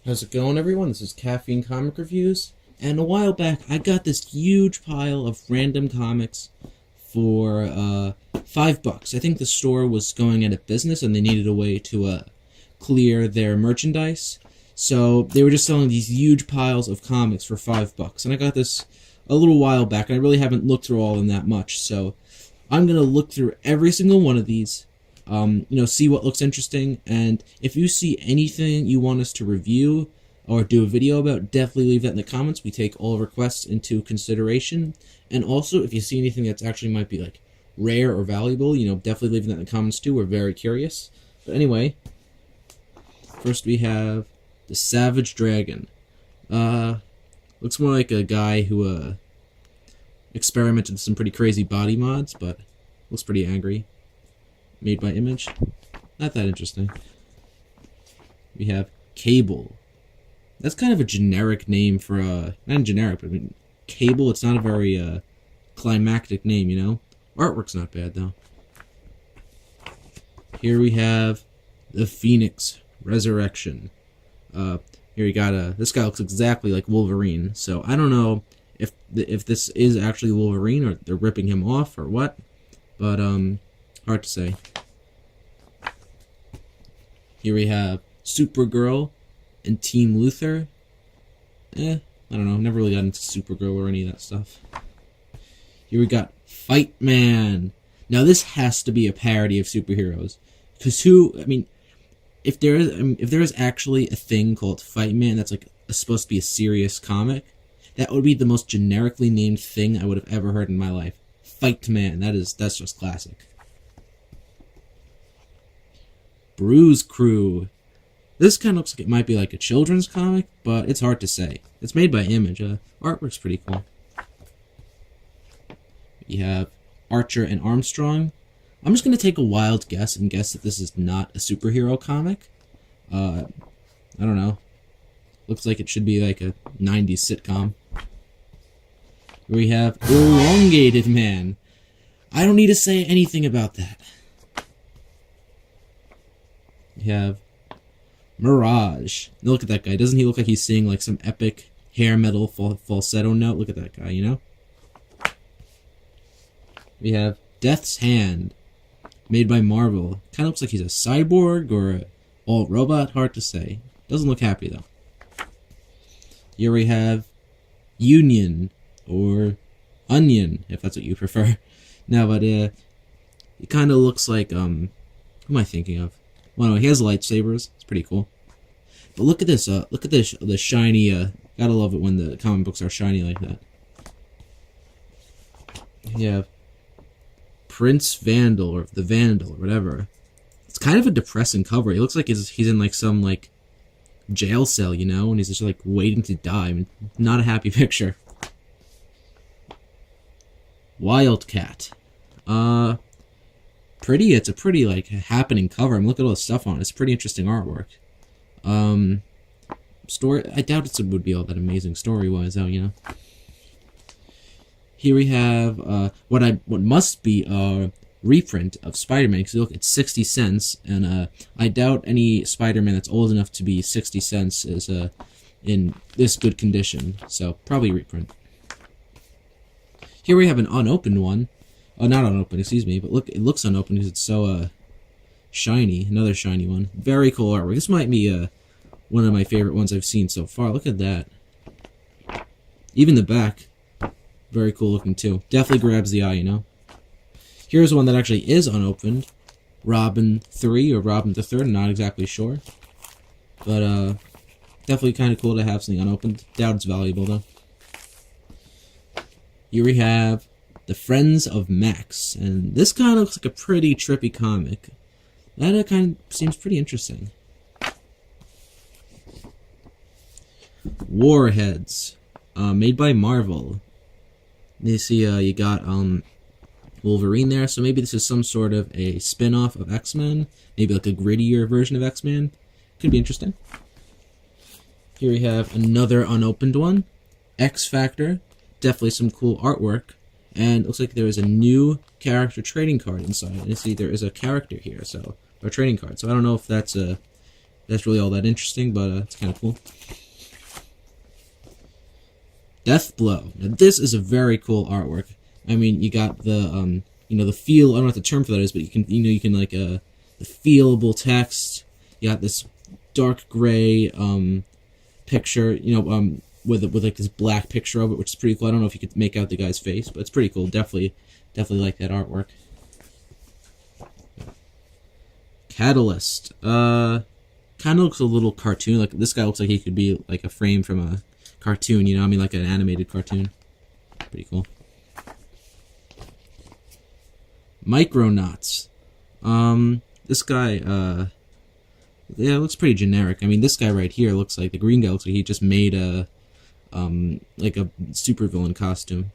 How's it going, everyone? This is Caffeine Comic Reviews, and a while back I got this huge pile of random comics for $5. I think the store was going out of business and they needed a way to clear their merchandise, so they were just selling these huge piles of comics for $5. And I got this a little while back, and I really haven't looked through all of them that much, so I'm gonna look through every single one of these. See what looks interesting, and if you see anything you want us to review or do a video about, definitely leave that in the comments. We take all requests into consideration, and also if you see anything that's actually might be like rare or valuable, definitely leave that in the comments too. We're very curious. But anyway, first we have the Savage Dragon. Looks more like a guy who experimented with some pretty crazy body mods, but looks pretty angry. Made by Image. Not that interesting. We have Cable. That's kind of a generic name for not generic, but I mean Cable. It's not a very climactic name, Artwork's not bad though. Here we have the Phoenix Resurrection. Here we got this guy looks exactly like Wolverine. So I don't know if this is actually Wolverine or they're ripping him off or what, but hard to say. Here we have Supergirl and Team Luthor. I don't know. Never really got into Supergirl or any of that stuff. Here we got Fight Man. Now this has to be a parody of superheroes, because if there is actually a thing called Fight Man that's like supposed to be a serious comic, that would be the most generically named thing I would have ever heard in my life. Fight Man. That's just classic. Bruise Crew. This kind of looks like it might be like a children's comic, but it's hard to say. It's made by Image. Artwork's pretty cool. You have Archer and Armstrong. I'm just going to take a wild guess and guess that this is not a superhero comic. I don't know. Looks like it should be like a 90s sitcom. We have Elongated Man. I don't need to say anything about that. You have Mirage. Now look at that guy. Doesn't he look like he's singing like some epic hair metal falsetto note? Look at that guy, We have Death's Hand, made by Marvel. Kind of looks like he's a cyborg or an alt-robot. Hard to say. Doesn't look happy, though. Here we have Union, or Onion, if that's what you prefer. No, but it kind of looks like, who am I thinking of? Well, no, he has lightsabers. It's pretty cool. But look at this. Look at this. The shiny. Gotta love it when the comic books are shiny like that. You have Prince Vandal, or the Vandal, or whatever. It's kind of a depressing cover. He looks like he's in like some like jail cell, and he's just like waiting to die. Not a happy picture. Wildcat. Pretty. It's a pretty like happening cover. I'm looking at all the stuff on it. It's pretty interesting artwork. Story. I doubt it would be all that amazing story-wise, though. Here we have what must be a reprint of Spider-Man. Because look, it's 60 cents, and I doubt any Spider-Man that's old enough to be 60 cents is in this good condition. So probably reprint. Here we have an unopened one. Oh, not unopened, excuse me, but look, it looks unopened because it's so, shiny. Another shiny one. Very cool artwork. This might be, one of my favorite ones I've seen so far. Look at that. Even the back. Very cool looking, too. Definitely grabs the eye, Here's one that actually is unopened. Robin 3 or Robin the 3rd, I'm not exactly sure. But, definitely kind of cool to have something unopened. Doubt it's valuable, though. Here we have The Friends of Max, and this kind of looks like a pretty trippy comic. That kind of seems pretty interesting. Warheads, made by Marvel. You see, you got Wolverine there, so maybe this is some sort of a spin-off of X-Men, maybe like a grittier version of X-Men. Could be interesting. Here we have another unopened one, X-Factor. Definitely some cool artwork. And it looks like there is a new character trading card inside. And you see there is a character here, so or trading card. So I don't know if that's that's really all that interesting, but it's kind of cool. Deathblow. Now this is a very cool artwork. I mean, you got the the feel. I don't know what the term for that is, but you can like the feelable text. You got this dark gray picture. With like this black picture of it, which is pretty cool. I don't know if you could make out the guy's face, but it's pretty cool. Definitely like that artwork. Catalyst. Kind of looks a little cartoon. Like this guy looks like he could be like a frame from a cartoon. Like an animated cartoon. Pretty cool. Micronauts. This guy, yeah, it looks pretty generic. I mean, this guy right here looks like, the green guy looks like he just made like a supervillain costume.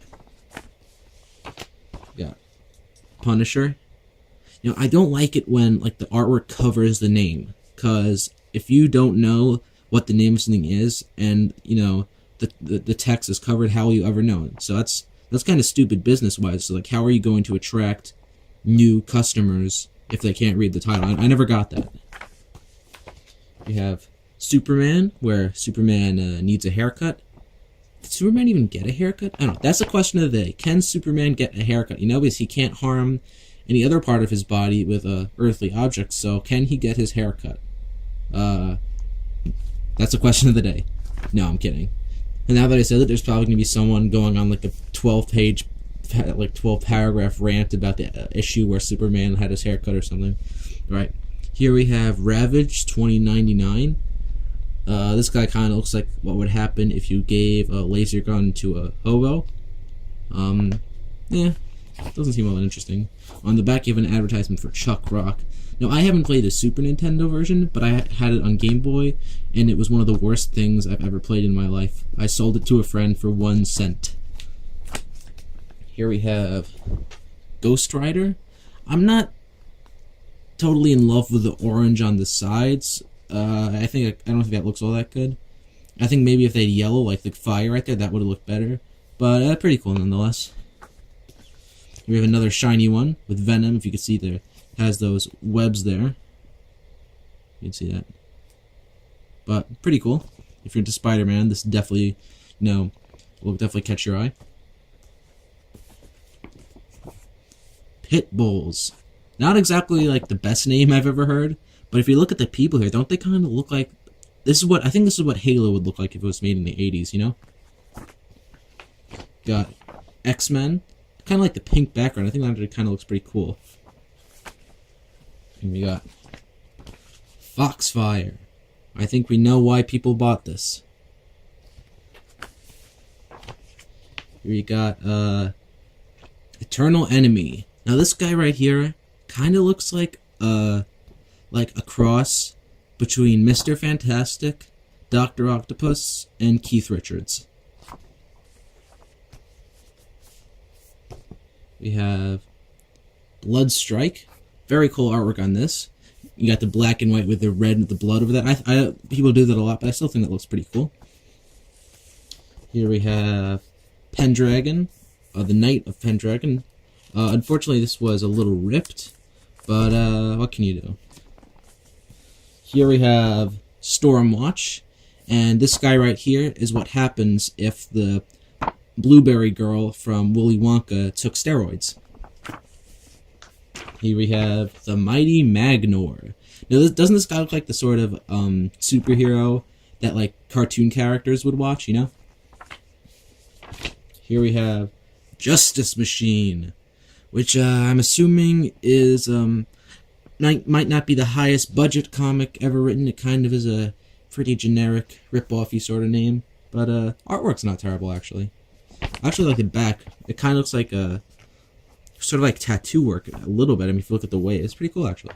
Got Punisher. I don't like it when, like, the artwork covers the name, because if you don't know what the name of something is, and, the text is covered, how will you ever know it? So that's kind of stupid business-wise. So, like, how are you going to attract new customers if they can't read the title? I never got that. You have Superman, where Superman needs a haircut. Did Superman even get a haircut? I don't know. That's the question of the day. Can Superman get a haircut? Because he can't harm any other part of his body with earthly objects, so can he get his haircut? That's the question of the day. No, I'm kidding. And now that I said that, there's probably going to be someone going on like a 12-page, like 12-paragraph rant about the issue where Superman had his haircut or something. Right. Here we have Ravage 2099. This guy kind of looks like what would happen if you gave a laser gun to a hobo. Yeah, doesn't seem all that interesting. On the back, you have an advertisement for Chuck Rock. Now, I haven't played the Super Nintendo version, but I had it on Game Boy, and it was one of the worst things I've ever played in my life. I sold it to a friend for 1 cent. Here we have Ghost Rider. I'm not totally in love with the orange on the sides. I don't think that looks all that good. I think maybe if they had yellow, like the fire right there, that would have looked better. But pretty cool nonetheless. We have another shiny one with Venom. If you can see there, has those webs there. You can see that. But pretty cool. If you're into Spider-Man, this definitely, will definitely catch your eye. Pit Bulls. Not exactly like the best name I've ever heard, but if you look at the people here, don't they kind of look like I think this is what Halo would look like if it was made in the 80s, Got X-Men. Kind of like the pink background. I think that kind of looks pretty cool. And we got Foxfire. I think we know why people bought this. Here we got Eternal Enemy. Now this guy right here kind of looks like a cross between Mr. Fantastic, Dr. Octopus, and Keith Richards. We have Bloodstrike. Very cool artwork on this. You got the black and white with the red and the blood over that. People do that a lot, but I still think that looks pretty cool. Here we have Pendragon, the Knight of Pendragon. Unfortunately, this was a little ripped, but what can you do? Here we have Stormwatch, and this guy right here is what happens if the Blueberry Girl from Willy Wonka took steroids. Here we have the Mighty Magnor. Now, doesn't this guy look like the sort of superhero that like cartoon characters would watch? Here we have Justice Machine, which I'm assuming is might not be the highest budget comic ever written. It kind of is a pretty generic rip-offy sort of name, but artwork's not terrible actually. I actually like the back. It kind of looks like a sort of like tattoo work a little bit. I mean, if you look at the way, it's pretty cool actually.